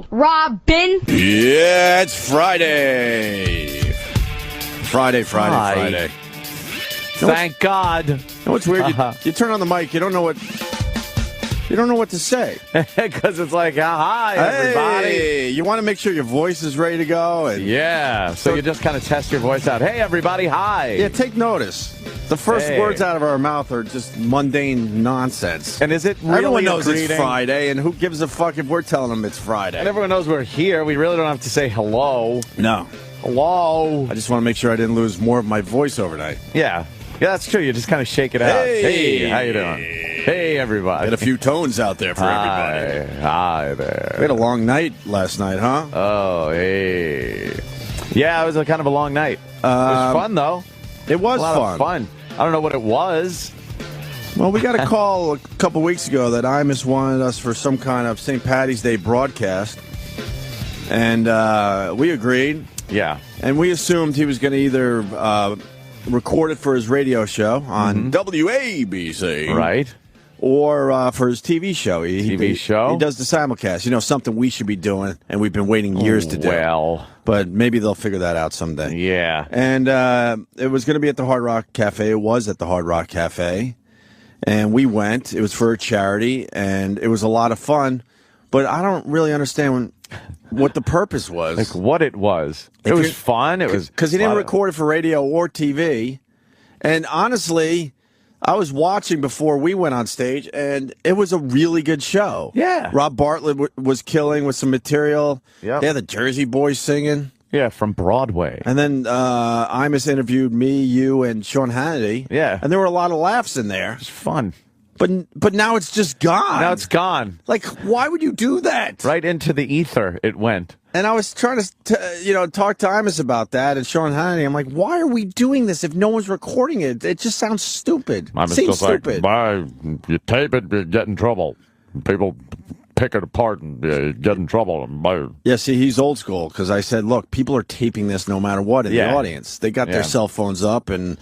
Robin. Yeah, it's Friday. Friday. Thank God. You know what's weird? You turn on the mic, you don't know what to say. Because it's like, hi, everybody. Hey, you want to make sure your voice is ready to go. And Yeah, so you just kind of test your voice out. Hey, everybody, hi. yeah, take notice. The first words out of our mouth are just mundane nonsense. And is it really Everyone knows it's Friday, and who gives a fuck if we're telling them it's Friday? And everyone knows we're here. We really don't have to say hello. No. Hello. I just want to make sure I didn't lose more of my voice overnight. Yeah, that's true. You just kind of shake it out. Hey. How you doing? Hey, everybody. Get a few tones out there for everybody. Hi there. We had a long night last night, huh? Oh, hey. Yeah, it was a kind of a long night. It was fun, though. It was a lot of fun. I don't know what it was. Well, we got a call a couple weeks ago that Imus wanted us for some kind of St. Patty's Day broadcast. And we agreed. Yeah. And we assumed he was going to either record it for his radio show on WABC. Right. Or for his TV show. TV show? He does the simulcast. You know, something we should be doing, and we've been waiting years to do. Well. But maybe they'll figure that out someday. Yeah. And it was going to be at the Hard Rock Cafe. It was at the Hard Rock Cafe. And we went. It was for a charity, and it was a lot of fun. But I don't really understand what the purpose was. Like what it was. It was fun. It was because he didn't record it for radio or TV. And honestly, I was watching before we went on stage, and it was a really good show. Yeah. Rob Bartlett was killing with some material. Yep. They had the Jersey Boys singing. Yeah, from Broadway. And then Imus interviewed me, you, and Sean Hannity. Yeah. And there were a lot of laughs in there. It was fun. But now it's just gone. Now it's gone. Like, why would you do that? Right into the ether it went. And I was trying to talk to Imus about that and Sean Hannity. I'm like, why are we doing this if no one's recording it? It just sounds stupid. Imus Seems just stupid. Like, you tape it, you get in trouble. People pick it apart and get in trouble. Yeah, see, he's old school because I said, look, people are taping this no matter what in the audience. They got their cell phones up and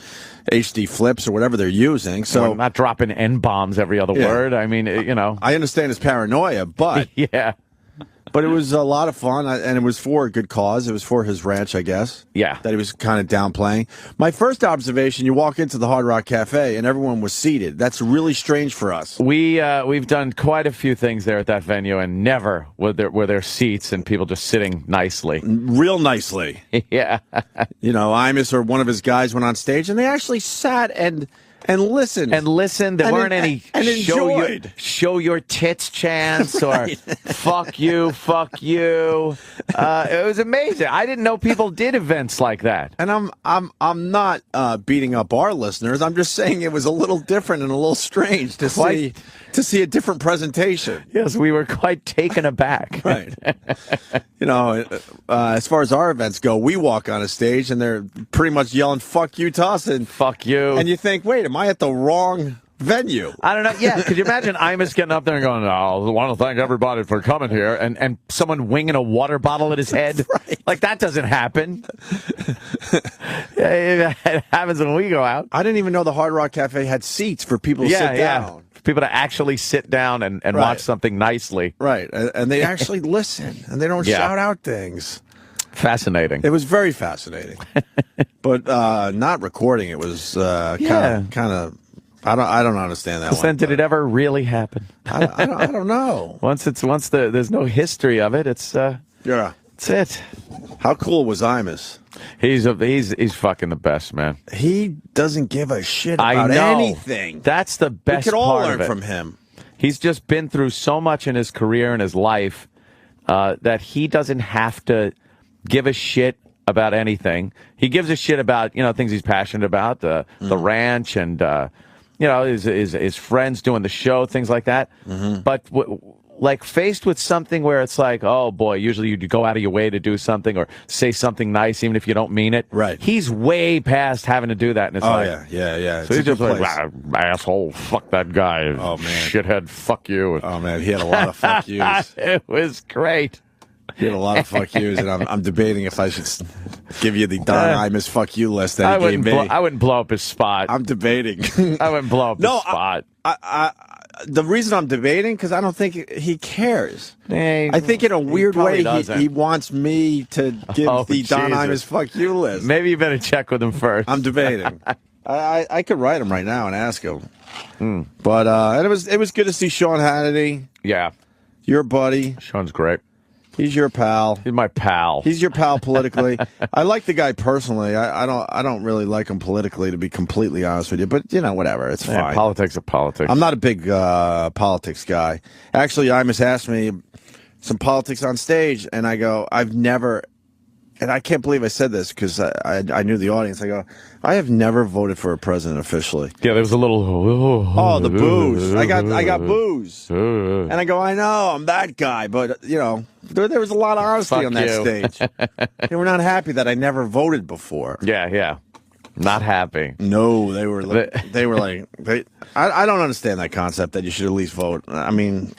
HD flips or whatever they're using. So we're not dropping N-bombs every other word. I mean, I understand his paranoia, but yeah. But it was a lot of fun, and it was for a good cause. It was for his ranch, I guess. Yeah. That he was kind of downplaying. My first observation, you walk into the Hard Rock Cafe, and everyone was seated. That's really strange for us. We've done quite a few things there at that venue, and never were there seats and people just sitting nicely. Real nicely. Yeah. Imus or one of his guys went on stage, and they actually sat and listened. And listened. There weren't any enjoyed. Show your tits chants or fuck you. It was amazing. I didn't know people did events like that. And I'm not beating up our listeners. I'm just saying it was a little different and a little strange to see a different presentation. Yes, we were quite taken aback. Right. As far as our events go, we walk on a stage and they're pretty much yelling "fuck you" to us and "fuck you," and you think, wait, am I at the wrong venue? I don't know. Yeah, could you imagine Imus getting up there and going, "I want to thank everybody for coming here," and someone winging a water bottle at his head? Right. Like that doesn't happen. It happens when we go out. I didn't even know the Hard Rock Cafe had seats for people to sit down. For people to actually sit down and watch something nicely. Right, and they actually listen, and they don't shout out things. Fascinating. It was very fascinating. But not recording it was kind of. I don't understand that one. Then did it ever really happen? I don't know. Once there's no history of it, it's that's it. How cool was Imus? He's fucking the best, man. He doesn't give a shit about anything. That's the best. We could all part learn of it. from him. He's just been through so much in his career and his life that he doesn't have to give a shit about anything. He gives a shit about things he's passionate about, the ranch and his friends doing the show, things like that. Mm-hmm. But like faced with something where it's like, oh boy, usually you go out of your way to do something or say something nice, even if you don't mean it. Right. He's way past having to do that in his life. Yeah. So he's just like, asshole, fuck that guy. Oh man, shithead, fuck you. Oh man, he had a lot of fuck yous. It was great. He had a lot of fuck yous, and I'm debating if I should give you the Don Imus fuck you list that he gave me. I wouldn't blow up his spot. I'm debating. I wouldn't blow up his spot. the reason I'm debating, because I don't think he cares. Hey, I think in a weird way doesn't. he wants me to give the Don Jesus. Imus fuck you list. Maybe you better check with him first. I'm debating. I could write him right now and ask him. But and it was good to see Sean Hannity. Yeah. Your buddy. Sean's great. He's your pal. He's my pal. He's your pal politically. I like the guy personally. I don't really like him politically, to be completely honest with you. But you know, whatever. It's fine. Politics are politics. I'm not a big politics guy. Actually, Imus asked me some politics on stage, and I go, I've never, and I can't believe I said this because I knew the audience. I go, I have never voted for a president officially. Yeah, there was a little. Oh, the booze. I got booze, and I go, I know, I'm that guy, but you know, there was a lot of honesty Fuck on that you. stage. They were not happy that I never voted before. Yeah. Not happy. No, they were like, I don't understand that concept that you should at least vote. I mean,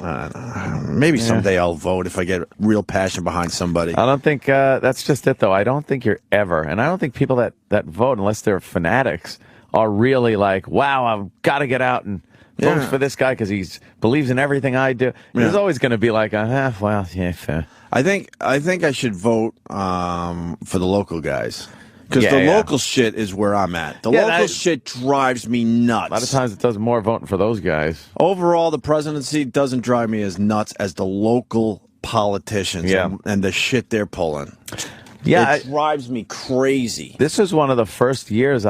maybe someday I'll vote if I get real passion behind somebody. I don't think that's just it, though. I don't think you're ever, and I don't think people that vote, unless they're fanatics, are really like, wow, I've got to get out and vote for this guy because he believes in everything I do. There's always going to be like, well, yeah, fair. I think I should vote for the local guys. Because the local shit is where I'm at. The local shit drives me nuts. A lot of times it does more voting for those guys. Overall, the presidency doesn't drive me as nuts as the local politicians and the shit they're pulling. Yeah, it drives me crazy. This is one of the first years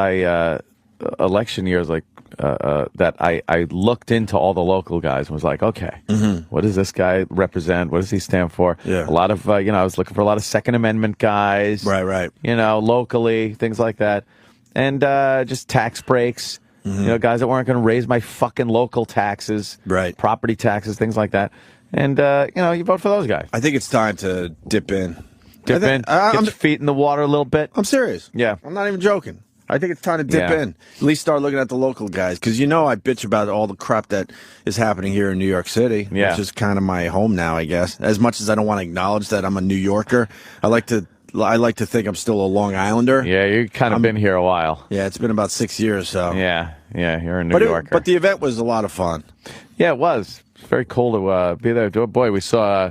election years, like that I looked into all the local guys and was like, okay, what does this guy represent? What does he stand for? Yeah. A lot of, I was looking for a lot of Second Amendment guys. Right. Locally, things like that. And just tax breaks, guys that weren't going to raise my fucking local taxes. Right. Property taxes, things like that. And, you vote for those guys. I think it's time to dip in. Get your feet in the water a little bit. I'm serious. Yeah. I'm not even joking. I think it's time to dip in. At least start looking at the local guys. Because I bitch about all the crap that is happening here in New York City, which is kind of my home now, I guess. As much as I don't want to acknowledge that I'm a New Yorker, I like to think I'm still a Long Islander. Yeah, you've kind of been here a while. Yeah, it's been about 6 years. So yeah, you're a New Yorker. But the event was a lot of fun. Yeah, it was. It's very cool to be there. Oh, boy, we saw,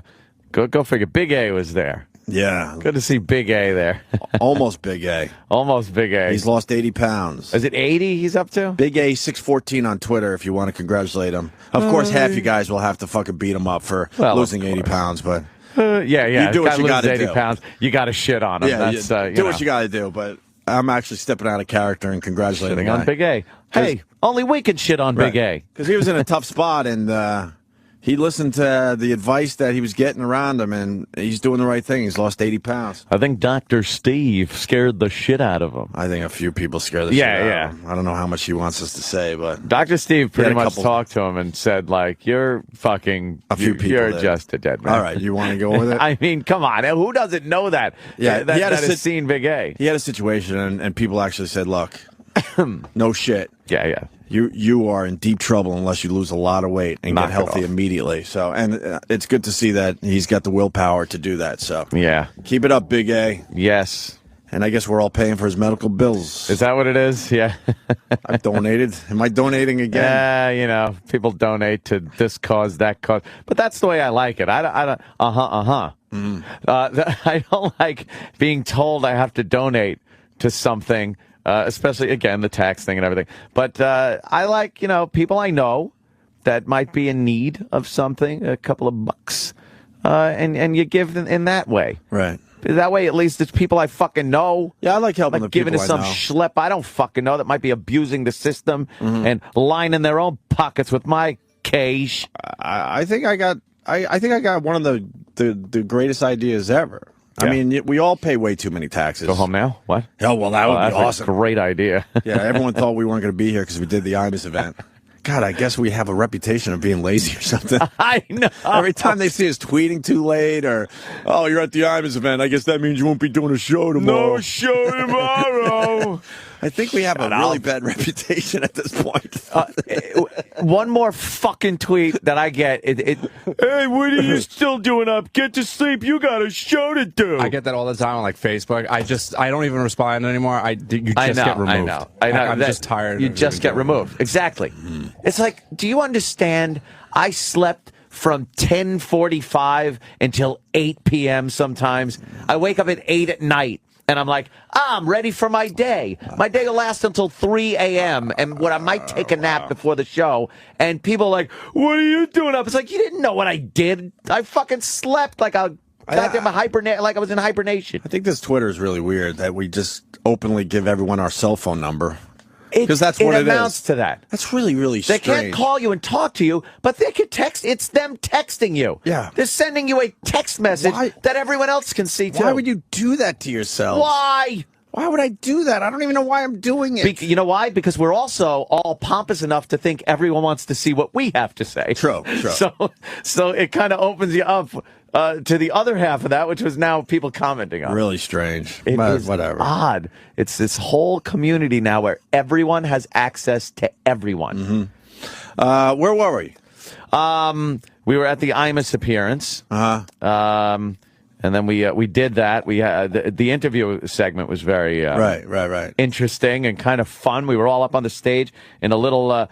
go figure, Big A was there. Yeah. Good to see Big A there. Almost Big A. Almost Big A. He's lost 80 pounds. Is it 80 he's up to? Big A 614 on Twitter if you want to congratulate him. Of course, half you guys will have to fucking beat him up for losing 80 pounds, but... yeah. You do what you got to do. 80 pounds, you got to shit on him. Yeah, That's, do what you got to do, but I'm actually stepping out of character and congratulating him on Big A. Hey, only we can shit on Big A. Because he was in a tough spot, and he listened to the advice that he was getting around him, and he's doing the right thing. He's lost 80 pounds. I think Dr. Steve scared the shit out of him. I think a few people scared the shit out of him. I don't know how much he wants us to say, but... Dr. Steve pretty much talked to him and said, like, you're fucking... A few people You're did. Just a dead man. All right, you want to go with it? I mean, come on. Who doesn't know that? Yeah, that has seen Big A. He had a situation, and people actually said, look, no shit. Yeah. You are in deep trouble unless you lose a lot of weight and get healthy immediately. So, and it's good to see that he's got the willpower to do that. So, yeah, keep it up, Big A. Yes. And I guess we're all paying for his medical bills. Is that what it is? Yeah. I've donated. Am I donating again? Yeah, people donate to this cause, that cause. But that's the way I like it. I don't. I don't like being told I have to donate to something. Especially, again, the tax thing and everything. But I like, people I know that might be in need of something, a couple of bucks, and you give them in that way. Right. That way, at least it's people I fucking know. Yeah, I like helping the people giving to some I know. schlep I don't fucking know that might be abusing the system and lining their own pockets with my cash. I think I got one of the greatest ideas ever. Yeah. I mean, we all pay way too many taxes. Go home now? What? Oh, well, that would be awesome. That's a great idea. Yeah, everyone thought we weren't going to be here because we did the Imus event. God, I guess we have a reputation of being lazy or something. I know. Every time they see us tweeting too late or, oh, you're at the Imus event, I guess that means you won't be doing a show tomorrow. No show tomorrow. you. I think we have a really bad reputation at this point. One more fucking tweet that I get. Hey, what are you still doing up? Get to sleep. You got a show to do. I get that all the time on like Facebook. I don't even respond anymore. You just get removed. I know. I'm just tired. You just get removed. Exactly. It's like, do you understand? I slept from 10:45 until 8 p.m. sometimes. I wake up at 8 at night. And I'm like, I'm ready for my day. My day will last until 3 a.m. And when I might take a nap before the show. And people are like, what are you doing up? It's like, you didn't know what I did. I fucking slept like a goddamn like I was in hibernation. I think this Twitter is really weird that we just openly give everyone our cell phone number. Because that's what it amounts is. to that. That's really, really strange. They can't call you and talk to you, but they can text. It's them texting you. Yeah. They're sending you a text message that everyone else can see, too. Why would you do that to yourself? Why? Why would I do that? I don't even know why I'm doing it. You know why? Because we're also all pompous enough to think everyone wants to see what we have to say. True. So it kind of opens you up to the other half of that, which was now people commenting on. Really strange. It is whatever. Odd. It's this whole community now where everyone has access to everyone. Mm-hmm. Where were we? We were at the Imus appearance. And then we did that. We the interview segment was very right interesting and kind of fun. We were all up on the stage in a little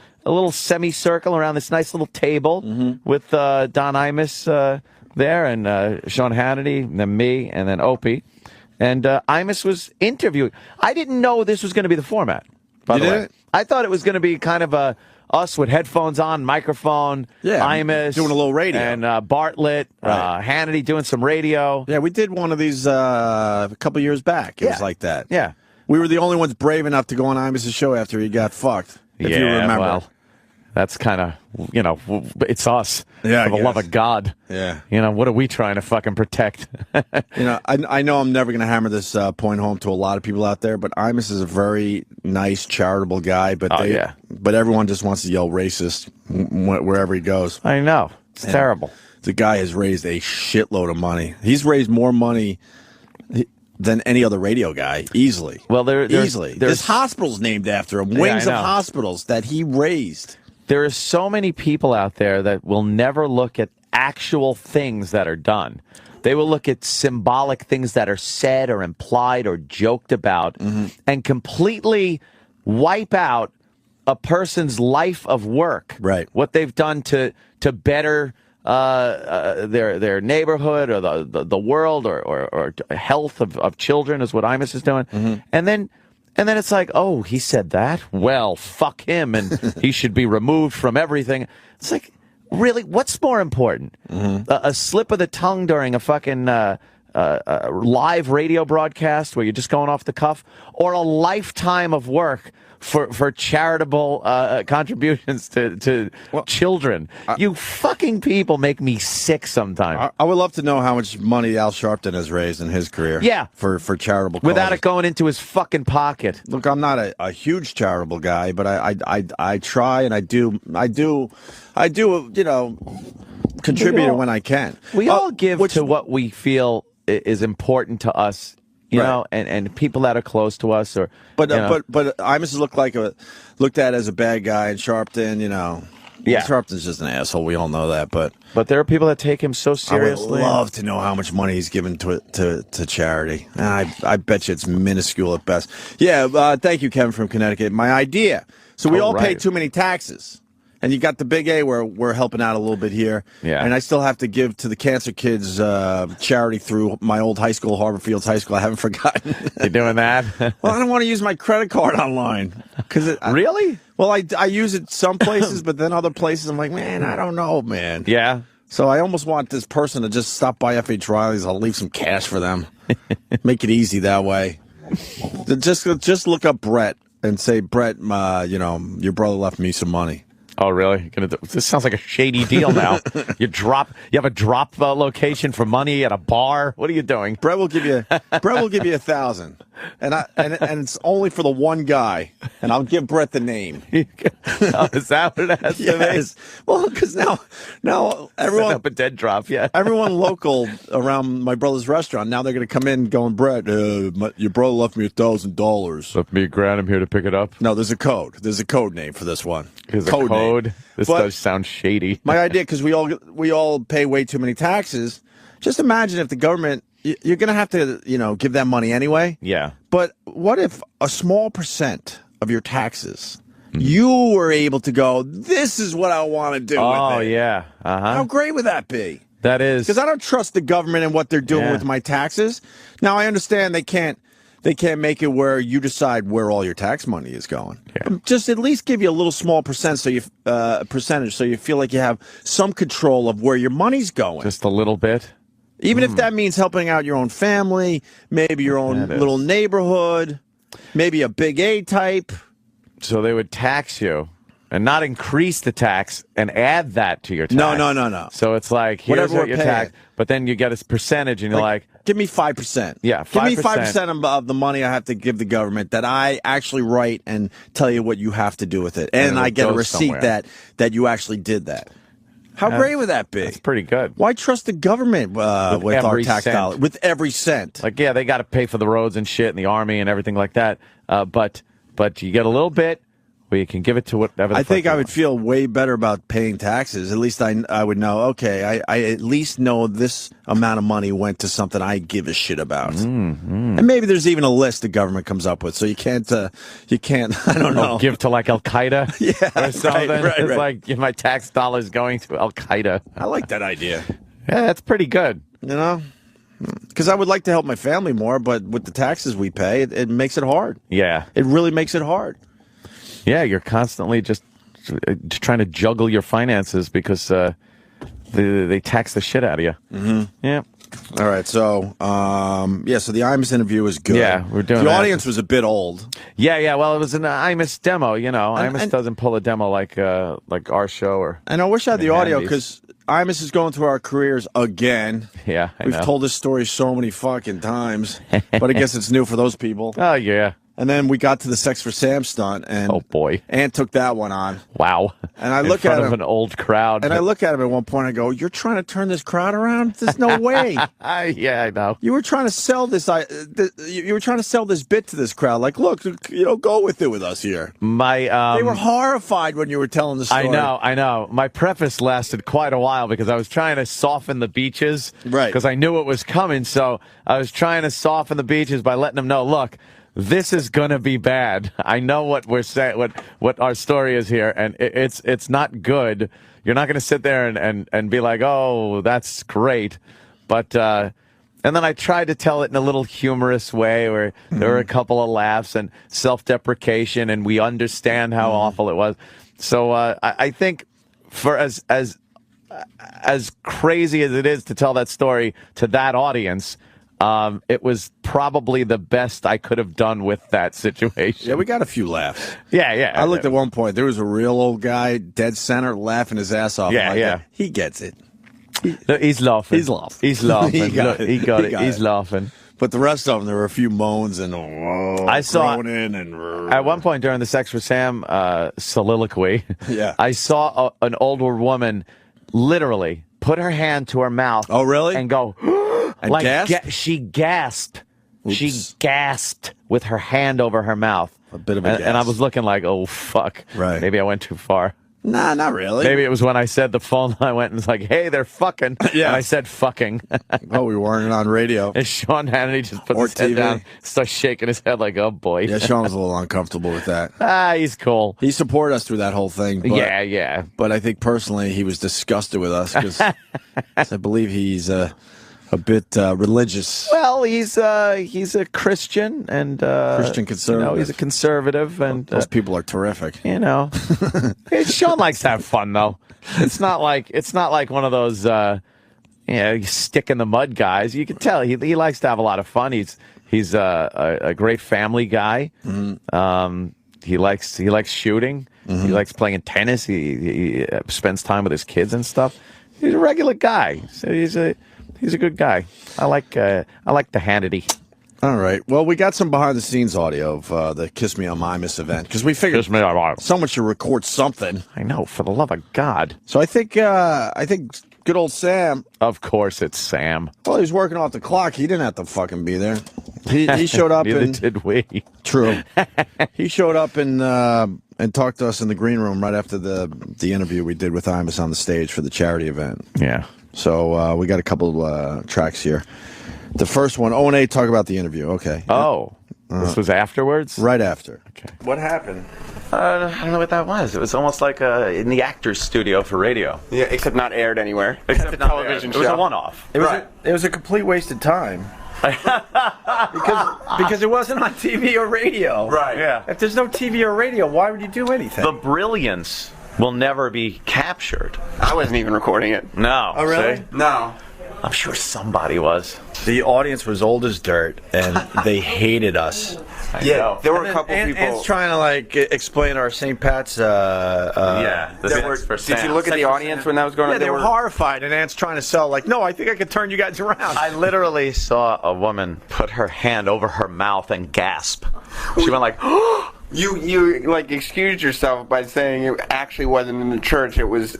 semicircle around this nice little table with Don Imus there and Sean Hannity and then me and then Opie. And Imus was interviewing. I didn't know this was going to be the format, by the way. I thought it was going to be kind of us with headphones on, microphone, Imus. Doing a little radio. And Bartlett, Hannity doing some radio. Yeah, we did one of these a couple years back. It was like that. Yeah. We were the only ones brave enough to go on Imus' show after he got fucked, if you remember. Well, that's kind of, it's us. Yeah, For the love of God. Yeah. What are we trying to fucking protect? I know I'm never going to hammer this point home to a lot of people out there, but Imus is a very nice, charitable guy. But but everyone just wants to yell racist wherever he goes. I know. It's terrible. The guy has raised a shitload of money. He's raised more money than any other radio guy, easily. Well, easily. There's hospitals named after him, wings of hospitals that he raised. There are so many people out there that will never look at actual things that are done. They will look at symbolic things that are said or implied or joked about and completely wipe out a person's life of work. Right. What they've done to better their neighborhood or the world or health of children is what Imus is doing. And then it's like, oh, he said that? Well, fuck him, and he should be removed from everything. It's like, really, what's more important? A slip of the tongue during a fucking live radio broadcast where you're just going off the cuff? Or a lifetime of work for charitable contributions to children? You fucking people make me sick sometimes. I would love to know how much money Al Sharpton has raised in his career. Yeah. For charitable causes. Without it going into his fucking pocket. Look, I'm not a huge charitable guy, but I try and I do contribute when I can. We all give to what we feel is important to us. And people that are close to us, but Imus looked at as a bad guy, and Sharpton, Sharpton's just an asshole. We all know that, but there are people that take him so seriously. I would love to know how much money he's given to charity, and I bet you it's minuscule at best. Yeah, thank you, Kevin from Connecticut. My idea. So we all pay too many taxes. And you got the big A where we're helping out a little bit here. Yeah. And I still have to give to the cancer kids charity through my old high school, Harvard Fields High School. I haven't forgotten. You're doing that? Well, I don't want to use my credit card online. Really? Well, I use it some places, but then other places I'm like, man, I don't know, man. Yeah. So I almost want this person to just stop by F.H. Riley's. I'll leave some cash for them. Make it easy that way. Just look up Brett and say, Brett, your brother left me some money. Oh, really? This sounds like a shady deal now. You have a drop location for money at a bar. What are you doing? Brett will give you $1,000. and it's only for the one guy, and I'll give Brett the name. Oh, is that what it has to Yes. Well, because now everyone Set up a dead drop, yeah. everyone local around my brother's restaurant, now they're going to come in going, Brett, your brother left me $1,000. Left me $1,000. I'm here to pick it up. No, there's a code. There's a code name for this one. There's a code. Name. This But does sound shady. my idea, because we all pay way too many taxes. Just imagine if the government, you're going to have to, give that money anyway. Yeah. But what if a small percent of your taxes, you were able to go, this is what I want to do with it? Oh, yeah. Uh-huh. How great would that be? That is. Because I don't trust the government and what they're doing with my taxes. Now, I understand they can't make it where you decide where all your tax money is going. Yeah. Just at least give you a little small percentage so you feel like you have some control of where your money's going. Just a little bit. Even if that means helping out your own family, maybe your own little neighborhood, maybe a big A type. So they would tax you and not increase the tax and add that to your tax. No. So it's like, here's Whatever what we're your paying. tax, but then you get a percentage and you're like give me 5%. Yeah, Give me 5%. 5% of the money I have to give the government that I actually write and tell you what you have to do with it. And I get a receipt somewhere. that you actually did that. How great would that be? It's pretty good. Why trust the government with our every tax cent. dollar? With every cent. Like, yeah, they got to pay for the roads and shit and the army and everything like that. But you get a little bit where you can give it to whatever the I think fuck I you would want. feel way better about paying taxes. At least I would know, okay, I at least know this amount of money went to something I give a shit about. And maybe there's even a list the government comes up with, so you can't, I don't know. Give to like Al Qaeda, or something. right. It's like my tax dollars going to Al Qaeda. I like that idea. Yeah, that's pretty good. Because I would like to help my family more, but with the taxes we pay, it makes it hard. Yeah, It really makes it hard. yeah. You're constantly just trying to juggle your finances because they tax the shit out of you. Mm-hmm. Yeah. All right, so so the Imus interview was good. Yeah, we're doing The that. audience was a bit old. Yeah. Well, it was an Imus demo. Imus doesn't pull a demo like our show or. And I wish I had the audio Hannity's. because Imus is going through our careers again. Yeah, I We've know. told this story so many fucking times, but I guess it's new for those people. Oh yeah. And then we got to the Sex for Sam stunt, and Oh boy. Ant took that one on. Wow. And I In look front at of him, an old crowd. and I look at him at one point. I go, "You're trying to turn this crowd around? There's no way. Yeah, I know. You were trying to sell this. You were trying to sell this bit to this crowd. Like, look, go with it with us here." My They were horrified when you were telling the story. I know. My preface lasted quite a while because I was trying to soften the beaches. Right. Because I knew it was coming, so I was trying to soften the beaches by letting them know, look, this is gonna be bad. I know what we're saying, what our story is here, and it's not good. You're not gonna sit there and be like, oh, that's great, but and then I tried to tell it in a little humorous way where there were a couple of laughs and self-deprecation, and we understand how awful it was. So I think for as crazy as it is to tell that story to that audience, it was probably the best I could have done with that situation. Yeah, we got a few laughs. Yeah. I looked at one point. There was a real old guy, dead center, laughing his ass off. Yeah, I'm like, yeah. He gets it. No, he's laughing. He's laughing. He's laughing. He got Look, it. he got He it. got He's it. laughing. But the rest of them, there were a few moans and I saw- groaning and At one point during the Sex for Sam soliloquy, Yeah. I saw an older woman literally put her hand to her mouth. Oh, really? And go, And like gasp? she gasped. She Oops. gasped with her hand over her mouth. A bit of a and I gasp. was looking like, oh fuck. Right. Maybe I went too far. Nah, not really. Maybe it was when I said the phone line went and was like, hey, they're fucking. Yeah. And I said fucking. Oh, we weren't on radio. And Sean Hannity just put Or his head TV. down, starts shaking his head like, oh boy. Yeah, Sean was a little uncomfortable with that. He's cool. He supported us through that whole thing. But, Yeah. But I think personally he was disgusted with us because I believe he's a bit religious. Well, he's a Christian and Christian conservative. he's a conservative, and Those people are terrific. Sean likes to have fun though. It's not like one of those stick in the mud guys. You can tell he likes to have a lot of fun. He's a great family guy. Mm-hmm. He likes shooting. Mm-hmm. He likes playing tennis. He spends time with his kids and stuff. He's a regular guy. So he's a good guy. I like the Hannity. All right. Well, we got some behind-the-scenes audio of the Kiss Me I'm Imus event because we figured Kiss me, I'm Imus. someone should record something. I know, for the love of God. So I think good old Sam. Of course, it's Sam. Well, he was working off the clock. He didn't have to fucking be there. He showed up. Neither and did we. True. He showed up and talked to us in the green room right after the interview we did with Imus on the stage for the charity event. Yeah. So we got a couple tracks here. The first one, O and A talk about the interview. Okay. Oh, this was afterwards? Right after. Okay. What happened? I don't know what that was. It was almost like in the actor's studio for radio. Yeah, except not aired anywhere. Except a not television aired. It was show. a one-off. It was a complete waste of time. because it wasn't on TV or radio. Right. Yeah. If there's no TV or radio, why would you do anything? The brilliance will never be captured. I wasn't even recording it. No. Oh, really? See? No. I'm sure somebody was. The audience was old as dirt, and they hated us. Yeah. There were a couple people. Ant's trying to like explain our St. Pat's. Yeah. Did you look at the audience when that was going on? Yeah, they were horrified, and Ant's trying to sell. Like, no, I think I could turn you guys around. I literally saw a woman put her hand over her mouth and gasp. She went like, You like excused yourself by saying it actually wasn't in the church. It was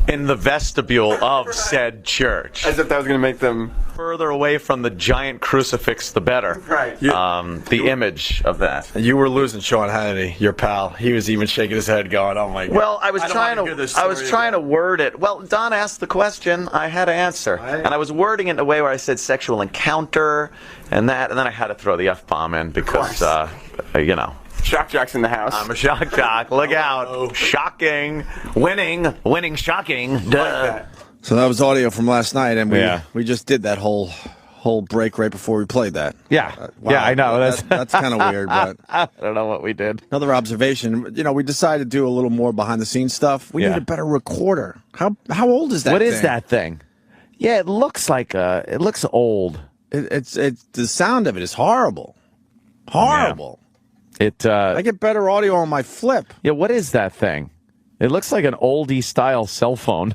in the vestibule of said church. as if that was going to make them. Further away from the giant crucifix, the better. Right. The image of that. You were losing Sean Hannity, your pal. He was even shaking his head, going, "Oh my God." Well, I was don't trying wanna hear this to. I was story trying to again. word it. Well, Don asked the question. I had to answer, and I was wording it in a way where I said sexual encounter and that, and then I had to throw the F-bomb in because, you know. Shock Jock's in the house. I'm a shock jock. Look out! Shocking, winning, shocking. Duh. So that was audio from last night, and Yeah. we just did that whole break right before we played that. Yeah. Wow. Yeah, I know. That's kind of weird, but I don't know what we did. another observation. You know, we decided to do a little more behind the scenes stuff. We Yeah. need a better recorder. How old is that? What thing? is that thing? Yeah, it looks like it looks old. It's the sound of it is horrible. Horrible. I get better audio on my flip. Yeah, what is that thing? It looks like an oldie style cell phone.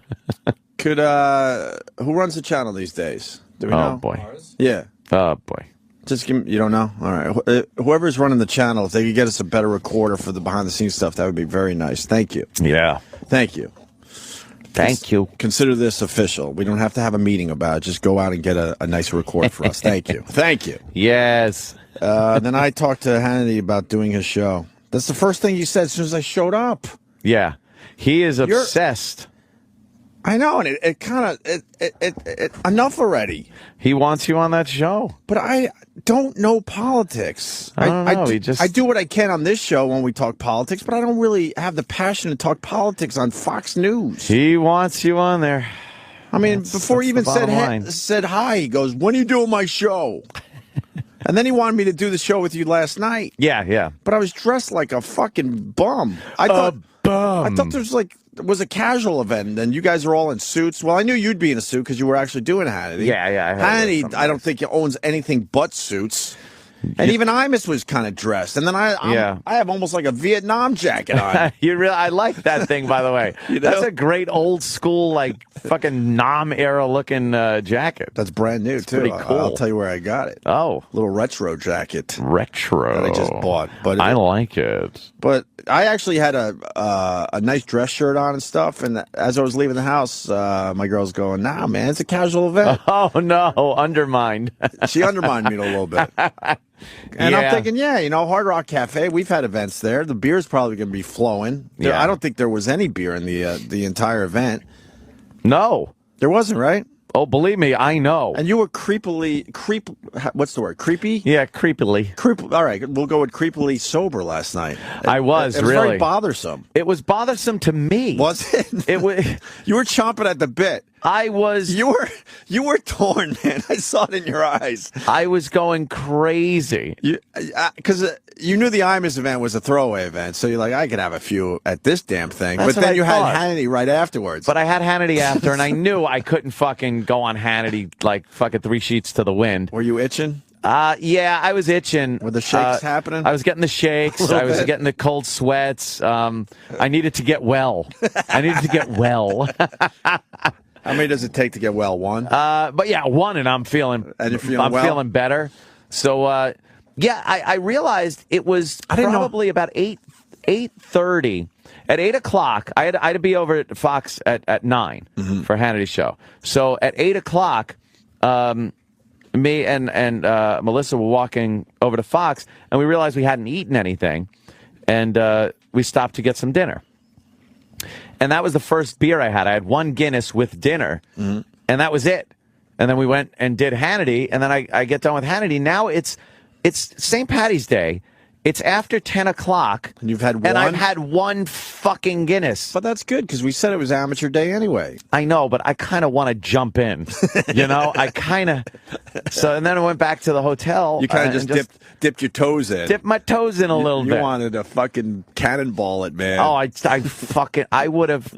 Could who runs the channel these days? Do we know? Oh boy. Yeah. Oh boy. Just give me, you don't know? All right. Whoever's running the channel, if they could get us a better recorder for the behind the scenes stuff, that would be very nice. Thank you. Yeah. Thank you. Thank you. Consider this official. We don't have to have a meeting about it. Just go out and get a nice record for us. Thank you. Thank you. Yes. Then I talked to Hannity about doing his show. That's the first thing you said as soon as I showed up. Yeah. He is obsessed. I know, and it kind of enough already. He wants you on that show. But I don't know politics. I don't know. I do what I can on this show when we talk politics, but I don't really have the passion to talk politics on Fox News. He wants you on there. I mean, before he even that's the bottom line. said hi, he goes, "When are you doing my show?" And then he wanted me to do the show with you last night. Yeah, yeah. But I was dressed like a fucking bum. I thought there was a casual event, and you guys are all in suits. Well, I knew you'd be in a suit because you were actually doing Hannity. Yeah, yeah. I heard Hannity, I don't think he owns anything but suits. And even Imus was kind of dressed. And then I have almost like a Vietnam jacket on. I like that thing, by the way. That's a great old school, like fucking Nam era looking jacket. That's brand new, too. pretty cool. I'll tell you where I got it. Oh, Little retro jacket retro. that I just bought. But I like it. But I actually had a nice dress shirt on and stuff. And as I was leaving the house, my girl's going, "Nah, man, it's a casual event." Oh no, undermined. She undermined me a little bit. And I'm thinking, Hard Rock Cafe, we've had events there. The beer's probably going to be flowing. Yeah. I don't think there was any beer in the entire event. No. There wasn't, right? Oh, believe me, I know. And you were what's the word? Creepy? Yeah, creepily. All right, we'll go with creepily sober last night. I was, it was really. very bothersome. It was bothersome to me. Was it? It was. You were chomping at the bit. I was. You were torn, man. I saw it in your eyes. I was going crazy. Because you knew the Imus event was a throwaway event, so you're like, I could have a few at this damn thing. That's but then what I you thought. had Hannity right afterwards. But I had Hannity after, and I knew I couldn't fucking go on Hannity like fucking 3 sheets to the wind. Were you itching? Yeah, I was itching. Were the shakes happening? I was getting the shakes. I was getting the cold sweats. I needed to get well. How many does it take to get well? One? But yeah, one, and I'm feeling. And you're feeling I'm well? feeling better. So, yeah, I realized it was probably about 8:30. At 8 o'clock, I had to be over at Fox at 9 for Hannity's show. So at 8 o'clock, me and Melissa were walking over to Fox, and we realized we hadn't eaten anything, and we stopped to get some dinner. And that was the first beer I had. I had one Guinness with dinner, and that was it. And then we went and did Hannity, and then I get done with Hannity. Now it's St. Patty's Day. It's after 10 o'clock. And you've had one? And I've had one fucking Guinness. But that's good, because we said it was amateur day anyway. I know, but I kind of want to jump in. You know? I kind of... So, and then I went back to the hotel. You kind of just dipped your toes in. Dipped my toes in a little bit. You wanted to fucking cannonball it, man. Oh, I would have...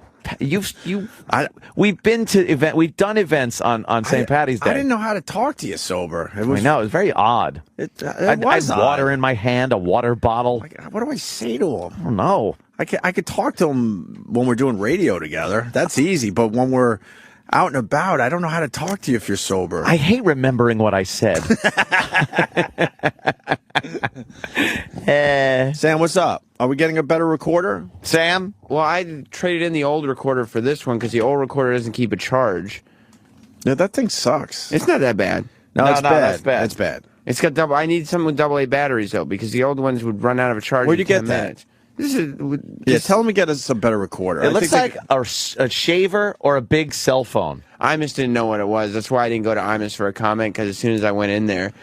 We've been to we've done events on St. Patty's Day. I didn't know how to talk to you sober. I know, it was very odd. I had water in my hand, a water bottle. What do I say to him? I don't know. I could talk to him when we're doing radio together. That's easy. But when we're out and about, I don't know how to talk to you if you're sober. I hate remembering what I said. Sam, what's up? Are we getting a better recorder? Sam? Well, I traded in the old recorder for this one because the old recorder doesn't keep a charge. No, that thing sucks. It's not that bad. No, it's bad. That's bad. It's bad. It's got double. I need something with AA batteries though, because the old ones would run out of a charge. Where'd you in get 10 that? minutes. This is. Yeah, tell him to get us a better recorder. It looks like a shaver or a big cell phone. Imus didn't know what it was. That's why I didn't go to Imus for a comment, because as soon as I went in there,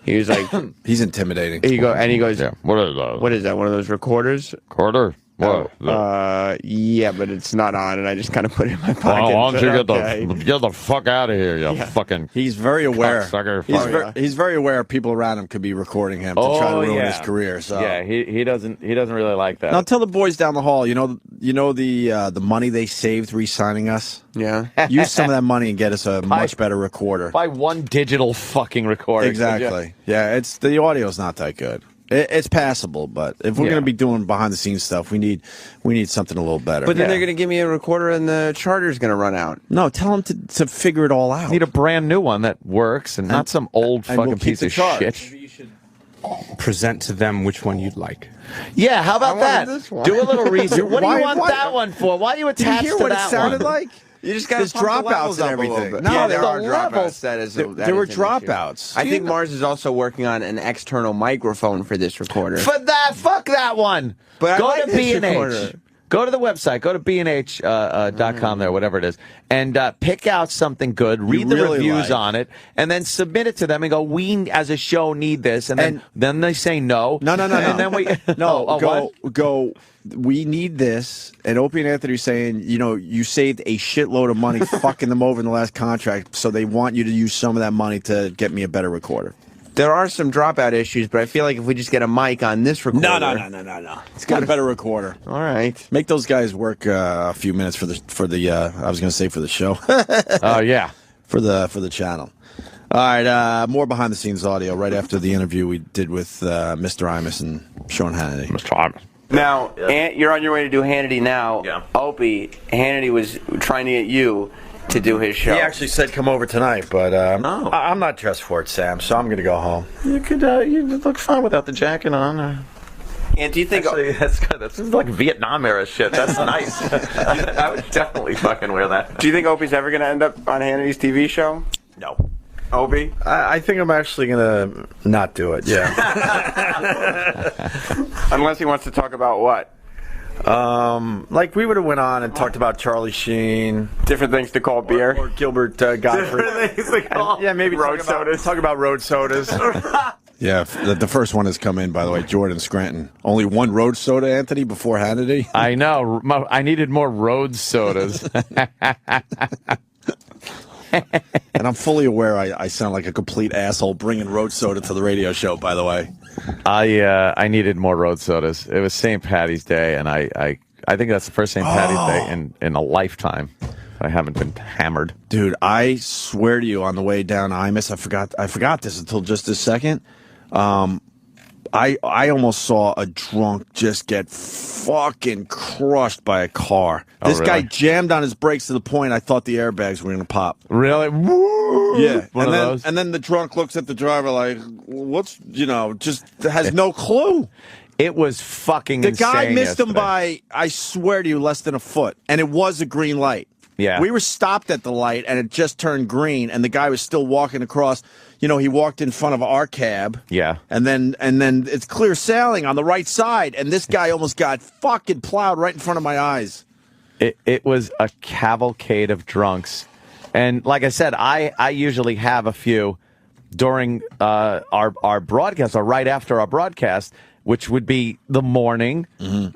he was like, he's intimidating. he goes, Yeah. What is that? what is that? One of those recorders? Quarter? What? Yeah, but it's not on, and I just kind of put it in my pocket. Why don't you Okay. get the fuck out of here, you fucking... He's very aware. Cocksucker. He's very aware people around him could be recording him to try to ruin his career. So yeah, he doesn't really like that. now tell the boys down the hall. You know the money they saved re-signing us. Yeah. Use some of that money and get us a much better recorder. Buy one digital fucking recorder. Exactly. Yeah, the audio's not that good. It's passable, but if we're going to be doing behind the scenes stuff, we need something a little better. But then they're going to give me a recorder, and the charger's going to run out. No, tell them to figure it all out. Need a brand new one that works and not some old and fucking we'll keep piece the of charge. shit. You should present to them which one you'd like. Yeah, how about I that? wanted this one. Do a little research. What do you Why- want why- that one for? Why are you Did attached you hear to what it that sounded one? like? You just got There's dropouts and everything. No, Yeah, there the are levels. dropouts. That is There were is an issue. dropouts. I think Mars is also working on an external microphone for this recorder. Fuck that one. But I go like to this B&H. recorder. Go to the website. Go to bnh.com there, whatever it is, and pick out something good. Read the really reviews like. on it, and then submit it to them and go, we as a show need this, and then they say no. No. And then we go. We need this. And Opie and Anthony are saying, you saved a shitload of money fucking them over in the last contract, so they want you to use some of that money to get me a better recorder. There are some dropout issues, but I feel like if we just get a mic on this recorder. No. It's got a better recorder. All right. Make those guys work a few minutes for the I was going to say for the show. Oh yeah. for the channel. All right, more behind the scenes audio right after the interview we did with Mr. Imus and Sean Hannity. Now, you're on your way to do Hannity now. Yeah. Opie, Hannity was trying to get you to do his show. He actually said come over tonight, but Oh. I'm not dressed for it, Sam, so I'm going to go home. You could you look fine without the jacket on. And do you think... Actually, that's good. That's like Vietnam era shit. That's nice. I would definitely fucking wear that. Do you think Opie's ever going to end up on Hannity's TV show? No. Opie? I think I'm actually going to not do it, yeah. Unless he wants to talk about what? Like we would have went on and talked about Charlie Sheen. Different things to call beer? Or Gilbert Gottfried. Yeah, maybe Road sodas. Talk about road sodas. Yeah, the first one has come in, by the way, Jordan Scranton. Only one road soda, Anthony, before Hannity. I know. I needed more road sodas. And I'm fully aware I sound like a complete asshole bringing road soda to the radio show, by the way. I needed more road sodas. It was St. Patty's Day, and I think that's the first St. Patty's Day in a lifetime. I haven't been hammered. Dude, I swear to you, on the way down Imus, I forgot this until just a second. I almost saw a drunk just get fucking crushed by a car. Oh, This guy really? jammed on his brakes to the point I thought the airbags were going to pop. Really? Woo! Yeah, One of those. and then the drunk looks at the driver like, what's, just has no clue. It was fucking The insane guy missed him yesterday. by, I swear to you, less than a foot, and it was a green light. Yeah. We were stopped at the light, and it just turned green, and the guy was still walking across. He walked in front of our cab. Yeah. And then it's clear sailing on the right side, and this guy almost got fucking plowed right in front of my eyes. It was a cavalcade of drunks. And like I said, I usually have a few during our broadcast or right after our broadcast, which would be the morning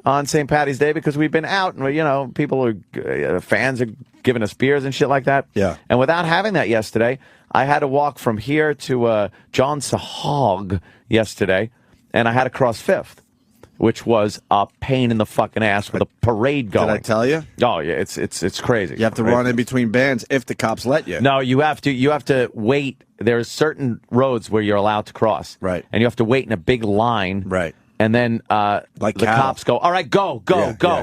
on St. Patty's Day, because we've been out and, people are fans are giving us beers and shit like that. Yeah. And without having that yesterday, I had to walk from here to John Sahog yesterday, and I had to cross Fifth, which was a pain in the fucking ass with a parade going. Did I tell you? Oh yeah, it's crazy. You have to run in between bands if the cops let you. No, you have to wait. There's certain roads where you're allowed to cross. Right. And you have to wait in a big line. Right. And then Like the cattle. cops go, all right, go.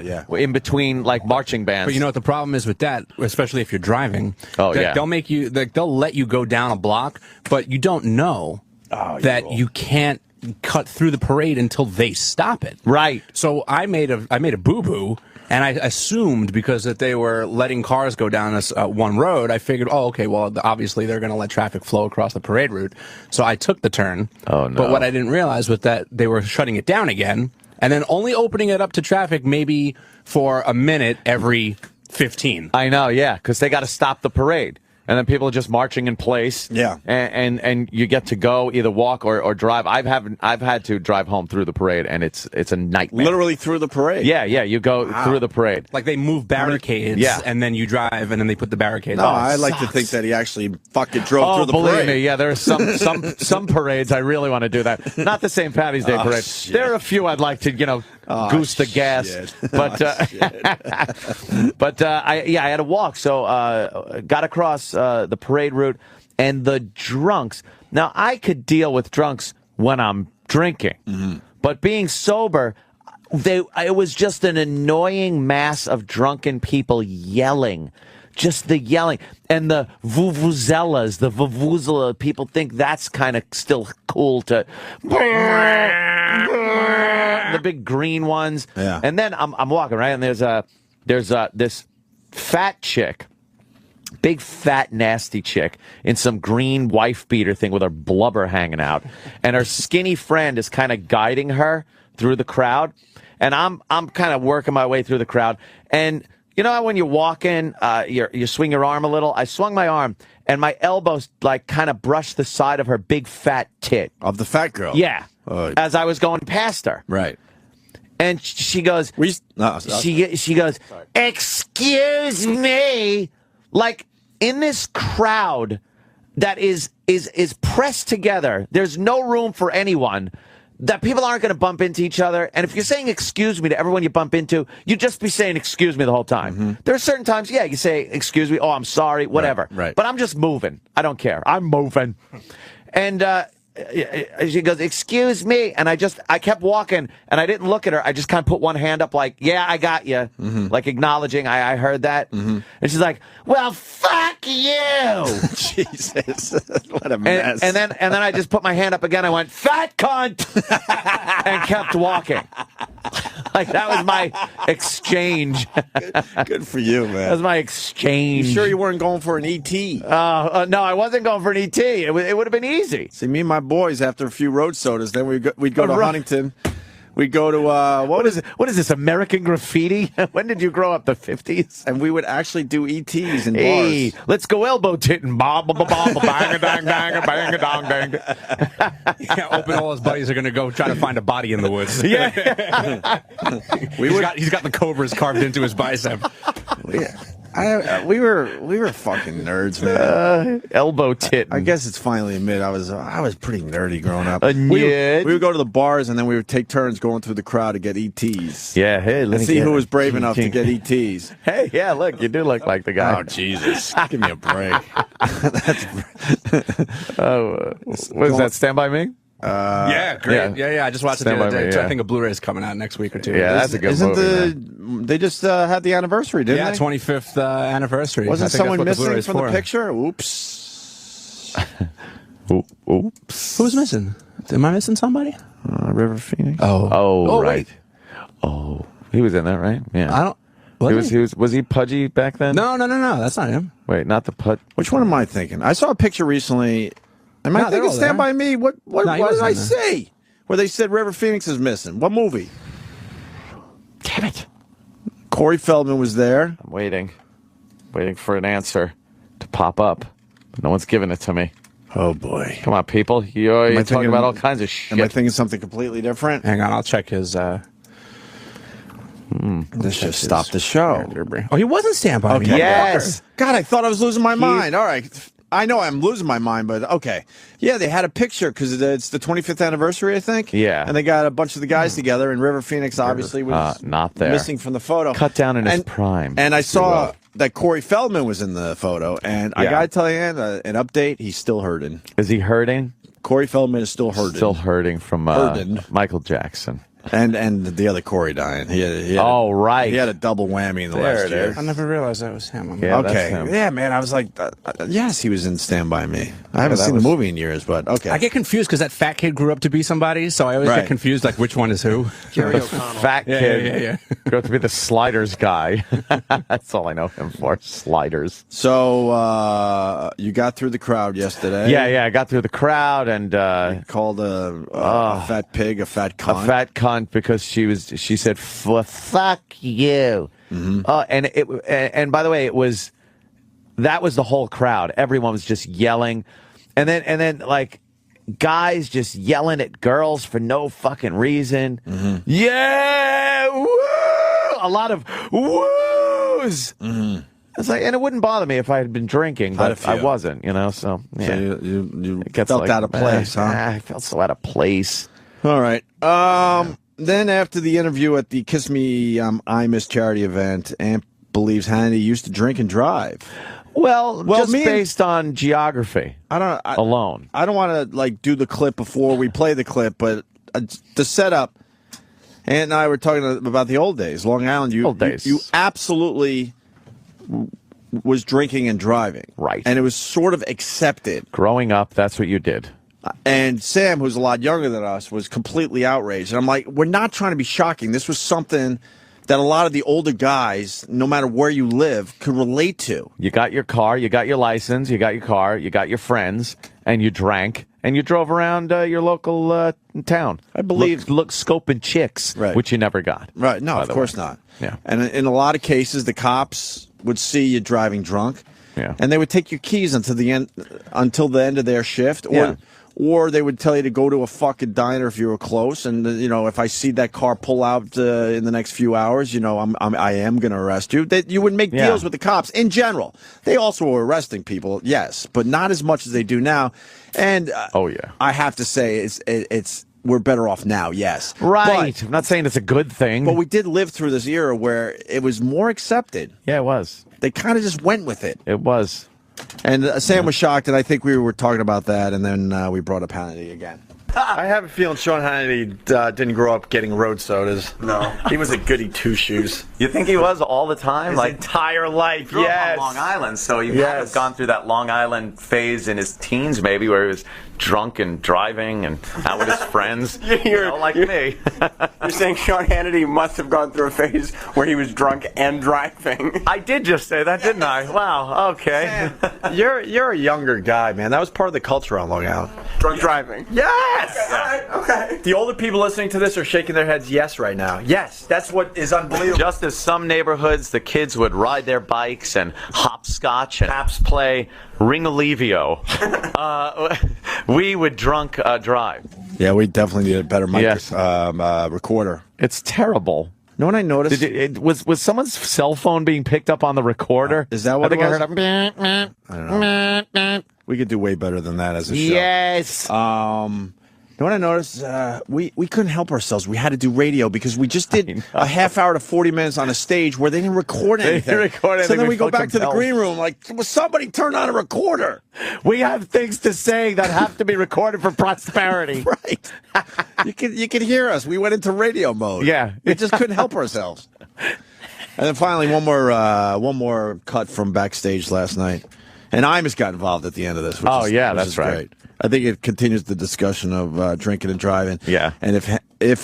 Yeah. In between like marching bands. But you know what the problem is with that, especially if you're driving? Oh, that yeah. They'll let you go down a block, but you don't know that you can't cut through the parade until they stop it. Right. So I made a boo-boo, and I assumed because that they were letting cars go down this one road, I figured, okay, well, obviously they're going to let traffic flow across the parade route. So I took the turn. Oh, no. But what I didn't realize was that they were shutting it down again, and then only opening it up to traffic maybe for a minute every 15. I know, yeah, because they got to stop the parade. And then people are just marching in place. Yeah. And you get to go either walk or drive. I've had to drive home through the parade, and it's a nightmare. Literally through the parade. Yeah, you go through the parade. Like they move barricades, Yeah. and then you drive, and then they put the barricades. No, I like to think that he actually fucking drove through the believe parade. me, yeah, there are some parades I really want to do that. Not the St. Patty's Day parade. Shit. There are a few I'd like to, goose the gas. Shit. But I had to walk, so got across the parade route, and the drunks. Now I could deal with drunks when I'm drinking, but being sober, it was just an annoying mass of drunken people yelling. Just the yelling and the vuvuzelas, the vuvuzela. People think that's kind of still cool to the big green ones. Yeah. And then I'm walking right, and there's this fat chick, big fat nasty chick in some green wife beater thing with her blubber hanging out, and her skinny friend is kind of guiding her through the crowd, and I'm kind of working my way through the crowd. And you know how when you walk in, you swing your arm a little? I swung my arm, and my elbows like kind of brushed the side of her big fat tit. Of the fat girl. Yeah, as I was going past her. Right. And she goes, she goes, excuse me, like in this crowd that is pressed together. There's no room for anyone. That people aren't going to bump into each other. And if you're saying excuse me to everyone you bump into, you just be saying excuse me the whole time. There are certain times, you say excuse me, oh, I'm sorry, whatever. Right. But I'm just moving. I don't care. I'm moving. And she goes, excuse me. And I kept walking, and I didn't look at her. I just kind of put one hand up like, yeah, I got you. Like acknowledging I heard that. And she's like, well, fuck you. Jesus. What a mess. And then I just put my hand up again. I went, fat cunt, and kept walking. Like that was my exchange. Good for you, man. That was my exchange. You sure you weren't going for an ET? No, I wasn't going for an ET. It would have been easy. See, me and my boys, after a few road sodas, then we'd go to right. Huntington. We'd go to, What is it? What is this, American Graffiti? When did you grow up? The 50s? and we would actually do ETs in Hey, bars. let's go elbow titting. Ba ba ba ba ba bang a dang dang a bang a dong dang. Yeah, Open, all his buddies are going to go try to find a body in the woods. Yeah. He's got the cobras carved into his bicep. We were fucking nerds, man. Elbow titting. I guess it's finally admit I was pretty nerdy growing up. A We nerd? would go to the bars, and then we would take turns going through the crowd to get ETs. Yeah, hey, Let's see who was brave enough to get ETs. Hey, yeah, look, you do look like the guy. Oh, Jesus. Give me a break. What is that, Stand By Me? Yeah, great. Yeah. I just watched Stand it the by other day. me, So yeah. I think a Blu-ray's coming out next week or two. Yeah, that's a good Isn't movie, man. they just had the anniversary, didn't Yeah, they? 25th anniversary. Wasn't I think someone that's what missing Blu-ray's from the for. picture? Oops. Oops. Who's missing? Am I missing somebody? River Phoenix. Oh. Oh, Oh, right. wait. Oh, he was in that, right? Yeah. I don't. Was he pudgy back then? No. That's not him. Wait, not the pud. Which one am I thinking? I saw a picture recently. Am I No, they're thinking all Stand there. By Me? What No, he what did wasn't I in there. say? Where they said River Phoenix is missing. What movie? Damn it. Corey Feldman was there. I'm waiting for an answer to pop up. But no one's giving it to me. Oh, boy. Come on, people. You're talking thinking- about all kinds of shit. Am I thinking something completely different? Hang on, I'll check his. Let's just stop the show. Oh, he wasn't Stand By Me. Okay. Yes. God, I thought I was losing my mind. All right. I know I'm losing my mind, but okay. Yeah, they had a picture because it's the 25th anniversary, I think. Yeah. And they got a bunch of the guys together, and River Phoenix obviously was not there. missing from the photo. Cut down in his prime. And I if you saw will. that Corey Feldman was in the photo, and I Yeah. got to tell you, an update, he's still hurting. Is he hurting? Corey Feldman is still hurting. Still hurting from Hurting. Michael Jackson. And the other Corey dying. He had Oh, right. He had a double whammy in the There last it year. is. I never realized that was him. Yeah, that's Okay. him. Yeah, man. I was like, yes, he was in Stand By Me. I haven't that seen was- the movie in years, but okay. I get confused because that fat kid grew up to be somebody, so I always Right. get confused, like which one is who. Fat kid. Yeah. Grew up to be the sliders guy. That's all I know him for. Sliders. So you got through the crowd yesterday. Yeah. I got through the crowd and Called a fat pig a fat cunt. a fat cunt because she said fuck you. And by the way, that was the whole crowd. Everyone was just yelling, and then like guys just yelling at girls for no fucking reason. Yeah, woo! A lot of woos. It's like, and it wouldn't bother me if I had been drinking, Had a but I few. wasn't, So yeah. So you It gets felt like, out of place, huh? I felt so out of place. All right. Then after the interview at the Kiss Me I'm Imus charity event, Amp believes Hannity used to drink and drive. Well, just me and- based on geography alone. I don't want to like do the clip before we play the clip, but the setup. Aunt and I were talking about the old days, Long Island. Old days. You absolutely was drinking and driving, Right. And it was sort of accepted. Growing up, that's what you did. And Sam, who's a lot younger than us, was completely outraged. And I'm like, we're not trying to be shocking. This was something that a lot of the older guys, no matter where you live, could relate to. You got your car, you got your license, you got your car, you got your friends, and you drank, and you drove around your local town. I believe- Look scoping chicks, Right. which you never got. Right. No, by of the course way. not. Yeah. And in a lot of cases, the cops would see you driving drunk. Yeah. And they would take your keys until the end of their shift. Yeah. Or they would tell you to go to a fucking diner if you were close. And, if I see that car pull out in the next few hours, I am going to arrest you. You would make Yeah. deals with the cops in general. They also were arresting people, yes, but not as much as they do now. And Oh, yeah. I have to say, we're better off now, yes. Right. But, I'm not saying it's a good thing. but we did live through this era where it was more accepted. yeah, it was. They kind of just went with it. It was. And Sam was shocked, and I think we were talking about that, and then we brought up Hannity again. I have a feeling Sean Hannity didn't grow up getting road sodas. No. He was a goody two-shoes. You think he was all the time? His entire life, grew up yes. on Long Island, so he might Yes. have gone through that Long Island phase in his teens, maybe, where he was drunk and driving and out with his friends. Like me. You're saying Sean Hannity must have gone through a phase where he was drunk and driving. I did just say that, didn't I? Wow. Okay. You're a younger guy, man. That was part of the culture on Long Island. Drunk driving. Yes! Okay. The older people listening to this are shaking their heads yes right now. Yes, that's what is unbelievable. Just as some neighborhoods, the kids would ride their bikes and hopscotch and perhaps play Ring-a-Levio, we would drunk drive. Yeah, we definitely need a better mic Yes. recorder. It's terrible. You know what I noticed? Was someone's cell phone being picked up on the recorder? Is that what I think it I was? heard We could do way better than that as a show. Yes. You know what I noticed? We couldn't help ourselves. We had to do radio because we just did a half hour to 40 minutes on a stage where they didn't record They anything. didn't record So anything. then We we go felt back to the compelled. green room like, well, somebody turn on a recorder. We have things to say that have to be recorded for prosperity. Right. you can hear us. We went into radio mode. Yeah. We just couldn't help ourselves. And then finally, one more cut from backstage last night. And Imus got involved at the end of this. Which Oh, yeah, which that's is right. Great. I think it continues the discussion of drinking and driving. Yeah. And if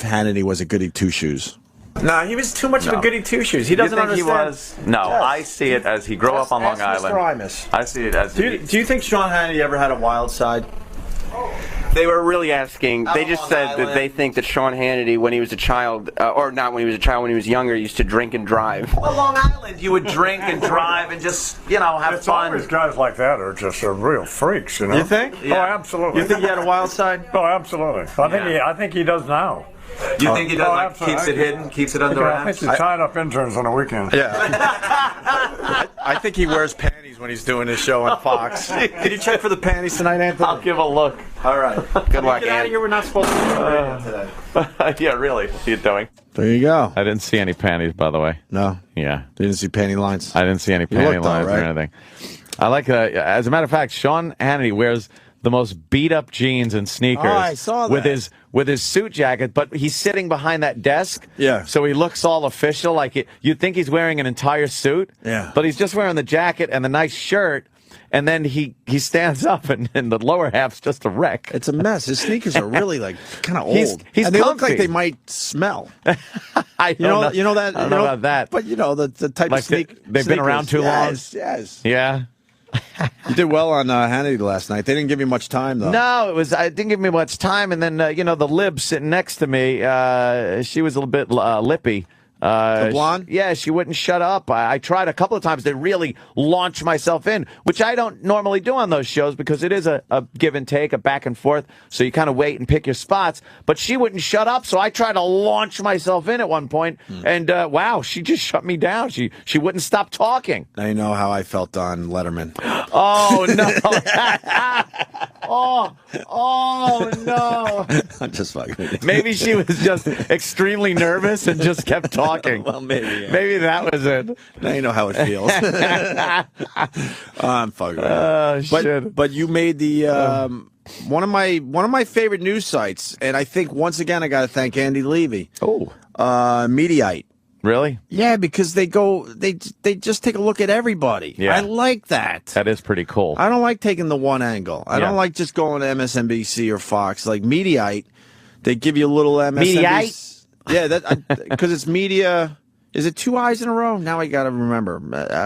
Hannity was a goody two shoes. Nah, he was too much of a goody two shoes. He doesn't you think understand. He was? No, I see it as he grew up on Long Ask Island. Mr. Imus. I see it as Do you think Sean Hannity ever had a wild side? They were really asking. They just Long said that Island. they think that Sean Hannity, when he was a child, or not when he was a child, when he was younger, used to drink and drive. Well, Long Island, you would drink and drive and just, have It's fun. always guys like that are just real freaks, you know. You think? Oh, absolutely. You think he had a wild side? Oh, absolutely. I think he does now. You think he does, absolutely. keeps it hidden, keeps it under I think wraps? he's tying up interns on the weekend. Yeah. I think he wears panties when he's doing his show on Fox. Did you check for the panties tonight, Anthony? I'll give a look. All right. Good luck, Get out of Ant. here. We're not supposed to be on the radio today. Yeah, really. What are you doing? There you go. I didn't see any panties, by the way. No, Yeah. didn't see panty lines. I didn't see any You panty looked all lines or right. anything. I like, as a matter of fact, Sean Hannity wears the most beat up jeans and sneakers. Oh, I saw with that. his suit jacket, but he's sitting behind that desk. Yeah. So he looks all official, like you'd think he's wearing an entire suit. Yeah. But he's just wearing the jacket and the nice shirt, and then he stands up, and the lower half's just a wreck. It's a mess. His sneakers are really kind of old. He's and they look comfy. like they might smell. I You know that. I don't know about that. But the type Like of sneak. they've been around too long? Yes. Yeah. You did well on Hannity last night. They didn't give you much time though. No, it didn't give me much time. And then, the lib sitting next to me, she was a little bit lippy. The blonde? She wouldn't shut up. I tried a couple of times to really launch myself in, which I don't normally do on those shows because it is a give and take, a back and forth. So you kind of wait and pick your spots. But she wouldn't shut up, so I tried to launch myself in at one point, and wow, she just shut me down. She wouldn't stop talking. Now you know how I felt on Letterman. Oh no! oh no! I'm just fucking with you. Maybe she was just extremely nervous and just kept talking. Well, maybe. Yeah. Maybe that was it. Now you know how it feels. I'm fucking with you. Oh, shit. But you made the one of my favorite news sites, and I think once again I got to thank Andy Levy. Oh. Mediaite. Really? Yeah, because they just take a look at everybody. Yeah. I like that. That is pretty cool. I don't like taking the one angle. I Yeah. don't like just going to MSNBC or Fox. Like Mediaite, they give you a little MSNBC. Mediaite? Yeah, because it's media. Is it two I's in a row? Now I got to remember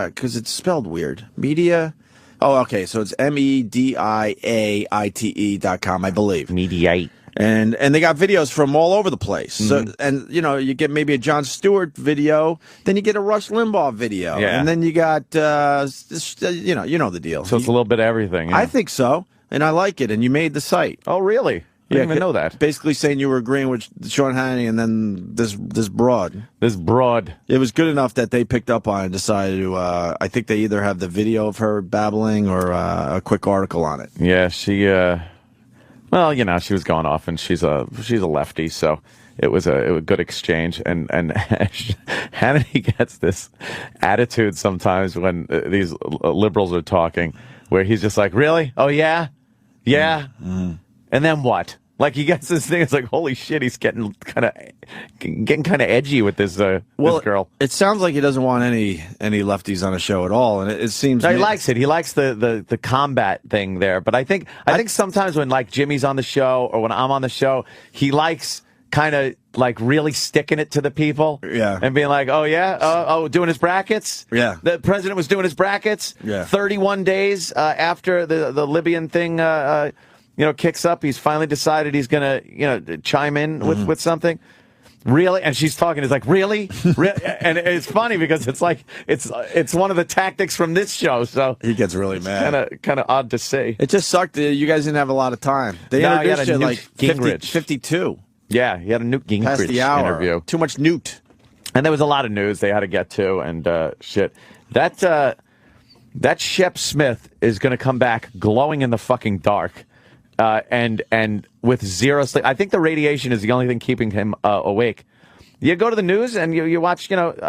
because it's spelled weird. Media. Oh, okay. So it's mediaite.com, I believe. Mediate. And they got videos from all over the place. So, and you get maybe a Jon Stewart video, then you get a Rush Limbaugh video, Yeah. and then you got you know the deal. So it's a little bit of everything. Yeah. I think so, and I like it. And you made the site. Oh, really? I didn't even know that. Basically saying you were agreeing with Sean Hannity, and then this broad. This broad. It was good enough that they picked up on it and decided to. I think they either have the video of her babbling or a quick article on it. Yeah, she. Well, she was going off, and she's a lefty, so it was a good exchange. And Hannity gets this attitude sometimes when these liberals are talking, where he's just like, "Really? Oh yeah, yeah." And then what? Like he gets this thing. It's like, holy shit, he's getting kind of edgy with this this girl. It sounds like he doesn't want any lefties on a show at all, and it seems No, he likes it. He likes the combat thing there. But I think sometimes when like Jimmy's on the show or when I'm on the show, he likes kind of like really sticking it to the people. Yeah. And being like, oh yeah, doing his brackets. Yeah. The president was doing his brackets. Yeah. 31 days after the Libyan thing kicks up, he's finally decided he's gonna chime in with something. Really? And she's talking. It's like, really? And it's funny because it's like it's one of the tactics from this show. So he gets really mad. Kind of odd to see. It just sucked that you guys didn't have a lot of time. They No, he introduced had a you at Newt like 50, Gingrich. 52. Yeah, he had a Newt Gingrich Past the hour. interview. Too much Newt. And there was a lot of news they had to get to and shit. That Shep Smith is going to come back glowing in the fucking dark. And with zero sleep. I think the radiation is the only thing keeping him awake. You go to the news and you watch,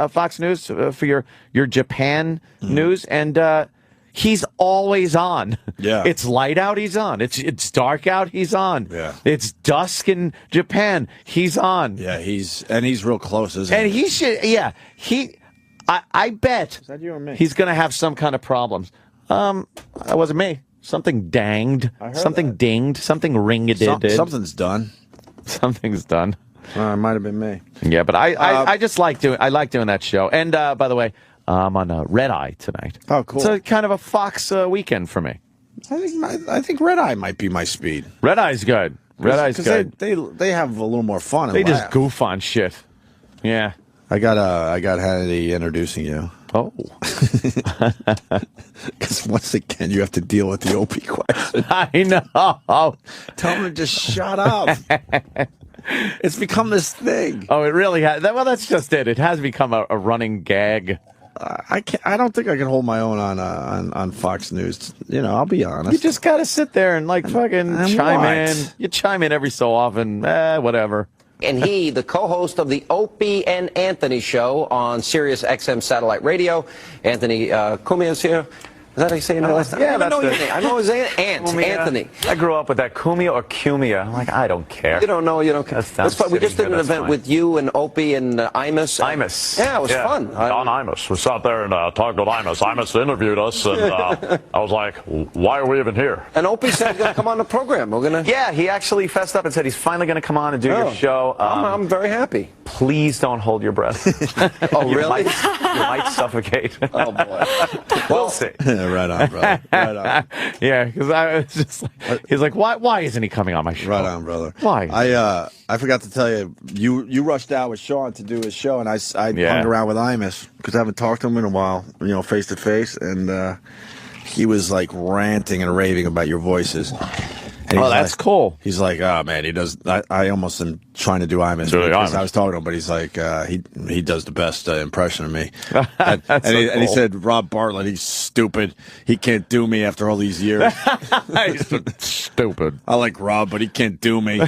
Fox News for your Japan news, and he's always on. Yeah. It's light out, he's on. It's dark out, he's on. Yeah. It's dusk in Japan, he's on. Yeah, he's real close, isn't And he? he should, I bet Is that you or me? he's going to have some kind of problems. That wasn't me. Something danged. Something dinged. Something ring-a-did. Something's done. Something's done. It might have been me. Yeah, but I just like doing that show. And by the way, I'm on Red Eye tonight. Oh, cool. It's a kind of a Fox weekend for me. I think Red Eye might be my speed. Red Eye's good. Red Eye's good. They have a little more fun. They just goof on shit. Yeah. I got Hannity introducing you. Oh. Because once again, you have to deal with the Opie question. I know. Tell him to just shut up. It's become this thing. Oh, it really has. Well, that's just it. It has become a running gag. I don't think I can hold my own on Fox News. I'll be honest. You just gotta sit there and fucking chime what? in. You chime in every so often. Whatever. And he, the co-host of the Opie and Anthony show on Sirius XM satellite radio. Anthony Cumia is here. Is that how you say your last name? Yeah, I that's know it. your name. I know his Anthony. I grew up with that Cumia or Cumia. I'm like, I don't care. You don't know. You don't care. That's fine. We just did an event with you and Opie and Imus. Imus. Yeah, it was fun. John Imus. We sat there and talked with Imus. Imus interviewed us, and I was like, why are we even here? And Opie said he's going to come on the program. We're going to. Yeah, he actually fessed up and said he's finally going to come on and do your show. I'm very happy. Please don't hold your breath. Oh, really? You might suffocate. Oh, boy. We'll see. Right on, brother. Right on. Yeah, because I was just he's like, why isn't he coming on my show? Right on, brother. Why? I forgot to tell you, you rushed out with Sean to do his show, and I hung around with Imus because I haven't talked to him in a while, face to face, and he was like ranting and raving about your voices. And that's cool. He's like, oh man, he does. I almost am trying to do Imus because I was talking to him, but he's like, he does the best impression of me. And he said, Rob Bartlett, he's stupid. He can't do me after all these years. He's stupid. I like Rob, but he can't do me.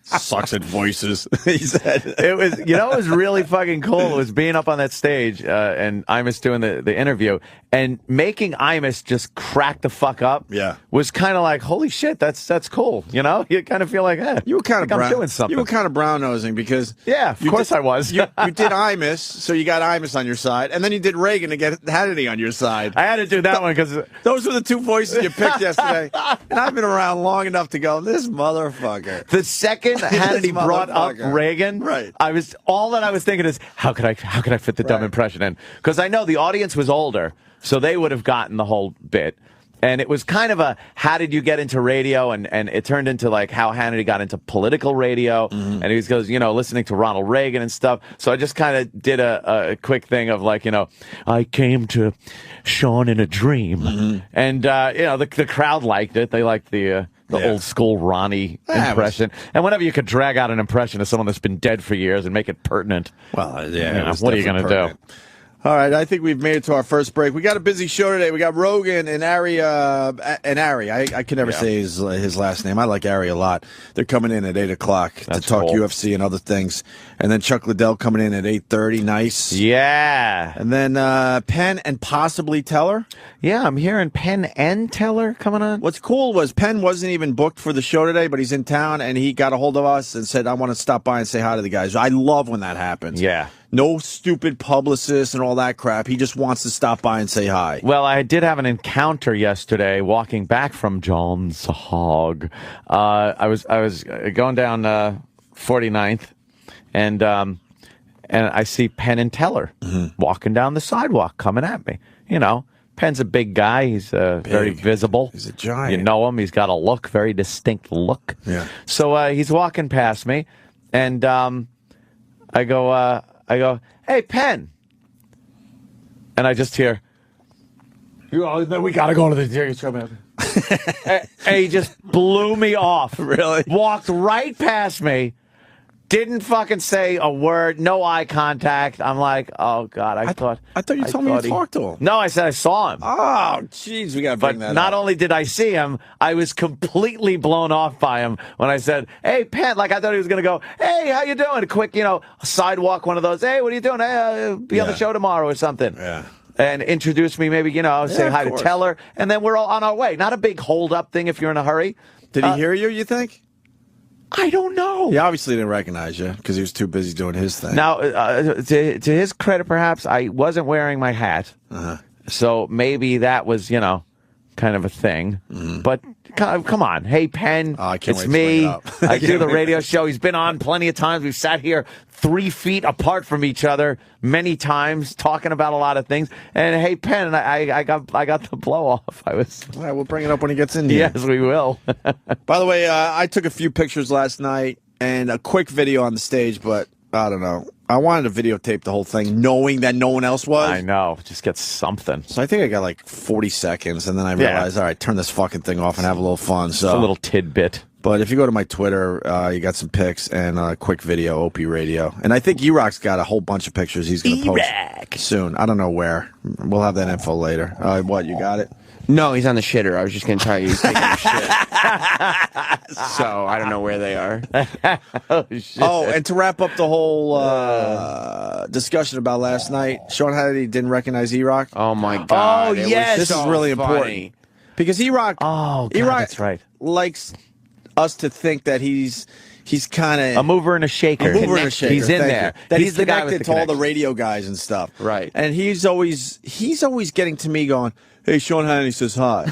Sucks at voices. He said it was. It was really fucking cool. It was being up on that stage and Imus doing the interview and making Imus just crack the fuck up. Yeah, was kind of like, holy shit, that's cool. You kind of feel like, you were kind of I'm doing something. You were kind of brown nosing because of course I was. you did Imus, so you got Imus on your side, and then you did Reagan to get Hannity on your side. I had to do that one because those were the two voices you picked yesterday, and I've been around long enough to go, this motherfucker. The second Hannity brought up Reagan, right? All that I was thinking is, how could I fit the dumb impression in? Because I know the audience was older, so they would have gotten the whole bit. And it was kind of a, how did you get into radio? And it turned into like how Hannity got into political radio. Mm-hmm. And he goes, listening to Ronald Reagan and stuff. So I just kind of did a quick thing of like, I came to Sean in a dream. Mm-hmm. And, the crowd liked it. They liked the old school Ronnie impression. And whenever you could drag out an impression of someone that's been dead for years and make it pertinent. Well, yeah. What are you going to do? All right, I think we've made it to our first break. We got a busy show today. We got Rogan and Ari. I can never say his last name. I like Ari a lot. They're coming in at 8 o'clock to talk UFC and other things. And then Chuck Liddell coming in at 8:30. Nice. Yeah. And then Penn and possibly Teller. Yeah, I'm hearing Penn and Teller coming on. What's cool was Penn wasn't even booked for the show today, but he's in town, and he got a hold of us and said, I want to stop by and say hi to the guys. I love when that happens. Yeah. No stupid publicists and all that crap. He just wants to stop by and say hi. Well, I did have an encounter yesterday walking back from John's Hog. I was going down 49th, and I see Penn and Teller walking down the sidewalk coming at me. Penn's a big guy. He's very visible. He's a giant. You know him. He's got a look, very distinct look. Yeah. So he's walking past me, and I go, hey, Penn. And I just hear, we got to go to the and he just blew me off. Really? Walked right past me. Didn't fucking say a word. No eye contact. I'm like, oh, God, I thought you told me you talked to him. No, I said I saw him. Oh, jeez, we got to bring that up. Not only did I see him, I was completely blown off by him when I said, hey, Penn, like I thought he was going to go, hey, how you doing? A quick, sidewalk, one of those, hey, what are you doing? Hey, be on the show tomorrow or something. Yeah. And introduce me, maybe, say hi to Teller, and then we're all on our way. Not a big hold-up thing if you're in a hurry. Did he hear you think? I don't know. He obviously didn't recognize you because he was too busy doing his thing. Now, to his credit, perhaps, I wasn't wearing my hat. So maybe that was, kind of a thing. But come on. Hey, Penn, I can't it's wait to bring me. it up. I do the radio show. He's been on plenty of times. We've sat here 3 feet apart from each other many times talking about a lot of things. And hey, Penn, I got the blow off. All right, we'll bring it up when he gets in here. Yes, we will. By the way, I took a few pictures last night and a quick video on the stage, but I don't know. I wanted to videotape the whole thing, knowing that no one else was. I know. Just get something. So I think I got like 40 seconds, and then I realized, all right, turn this fucking thing off and have a little fun. So a little tidbit. But if you go to my Twitter, you got some pics and a quick video, Opie Radio. And I think E-Rock's got a whole bunch of pictures he's going to post soon. I don't know where. We'll have that info later. What, you got it? No, he's on the shitter. I was just going to tell you he's taking a shit. So I don't know where they are. Oh, and to wrap up the whole discussion about last night, Sean Hannity didn't recognize E-Rock. Oh, my God. Oh, yes. This is really important. Because E-Rock, that's right. likes us to think that he's kind of a mover and a shaker. He's in there. That he's he's the guy with connected the to all the connection. radio guys and stuff. Right. And he's always getting to me going, hey, Sean Hannity says hi.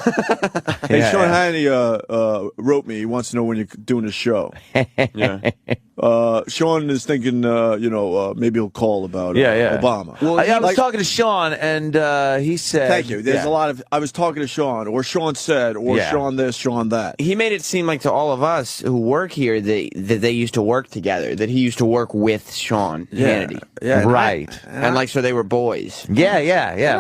Hey, Sean Hannity wrote me. He wants to know when you're doing a show. Sean is thinking, maybe he'll call about Obama. Well, I was talking to Sean, and he said... Thank you. There's a lot of... I was talking to Sean, or Sean said, or Sean this, Sean that. He made it seem like to all of us who work here that they used to work together, that he used to work with Sean Hannity. Yeah, right. So they were boys. Yeah.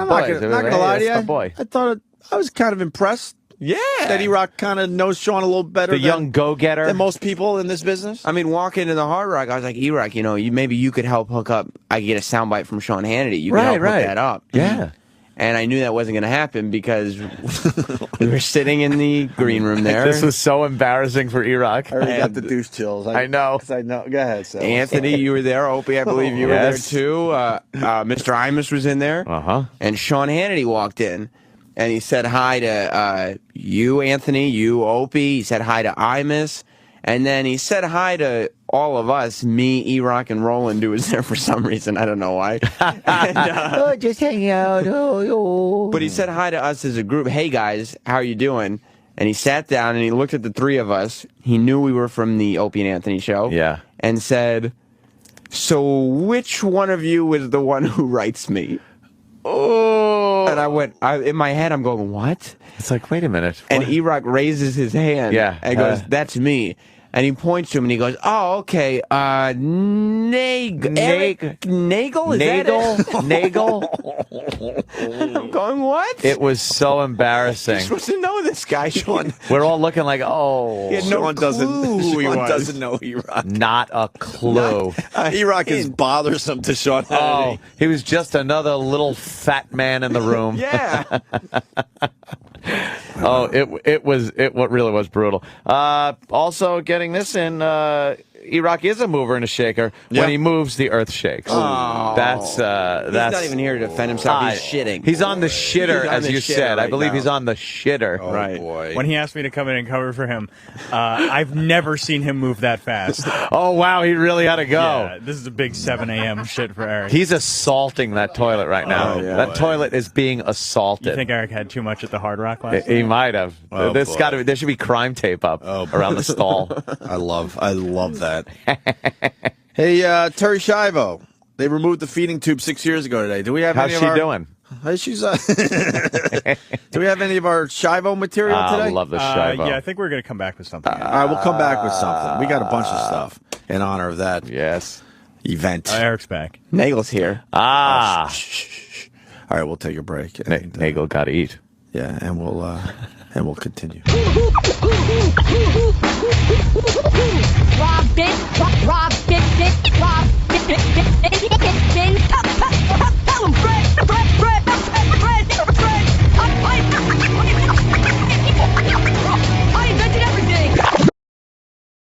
I'm not gonna lie to you. Boy. I thought I was kind of impressed. Yeah. That E-Rock kind of knows Sean a little better The young go-getter. than most people in this business. I mean, walking into the Hard Rock, I was like, E-Rock, maybe you could help hook up. I could get a soundbite from Sean Hannity. You could help hook that up. Yeah. And I knew that wasn't going to happen because we were sitting in the green room there. This was so embarrassing for E-Rock. I already got the douche chills. I know. 'Cause I know. Go ahead, Sal. Anthony, you were there. Opie, I believe you were there Yes. too. Mr. Imus was in there. And Sean Hannity walked in. And he said hi to you, Anthony, you, Opie. He said hi to Imus. And then he said hi to all of us, me, E-Rock, and Roland, who was there for some reason. I don't know why. And, just hang out. but he said hi to us as a group. Hey, guys, how are you doing? And he sat down and he looked at the three of us. He knew we were from the Opie and Anthony show. Yeah. And said, so which one of you is the one who writes me? Oh. And I went, in my head, I'm going, what? It's like, wait a minute. And E-Rock raises his hand. Yeah. And goes, that's me. And he points to him and he goes, oh, okay. Nagel? Is that it? Nagel? I'm going, what? It was so embarrassing. You're supposed to know this guy, Sean. We're all looking like, oh. He had no Sean doesn't. clue who he Sean was. doesn't know E-Rock. Not a clue. E-Rock is bothersome to Sean Hannity. Oh, he was just another little fat man in the room. Yeah. Oh, it really was brutal. Also, getting this in, E-Rock is a mover and a shaker. Yeah. When he moves, the earth shakes. Oh. That's He's not even here to defend himself. He's shitting. He's on the shitter, He's on as the you shitter said. I right believe now. he's on the shitter. Oh, right. boy. When he asked me to come in and cover for him, I've never seen him move that fast. Oh, wow, he really had to go. Yeah, this is a big 7 a.m. shit for Eric. He's assaulting that toilet right now. Oh, yeah. That toilet is being assaulted. You think Eric had too much at the Hard Rock last He night? might have. Oh, boy. There should be crime tape up around the stall. I love that. Hey, Terry Schiavo. They removed the feeding tube 6 years ago today. Do we have How's any she of our... doing? She's. Do we have any of our Schiavo material today? I love the Schiavo. Yeah, I think we're going to come back with something. All right, we'll come back with something. We got a bunch of stuff in honor of that Yes. event. Eric's back. Nagel's here. Ah. All right, we'll take a break. And, Nagel got to eat. yeah, and we'll continue. Rob it, Rob it, Rob it.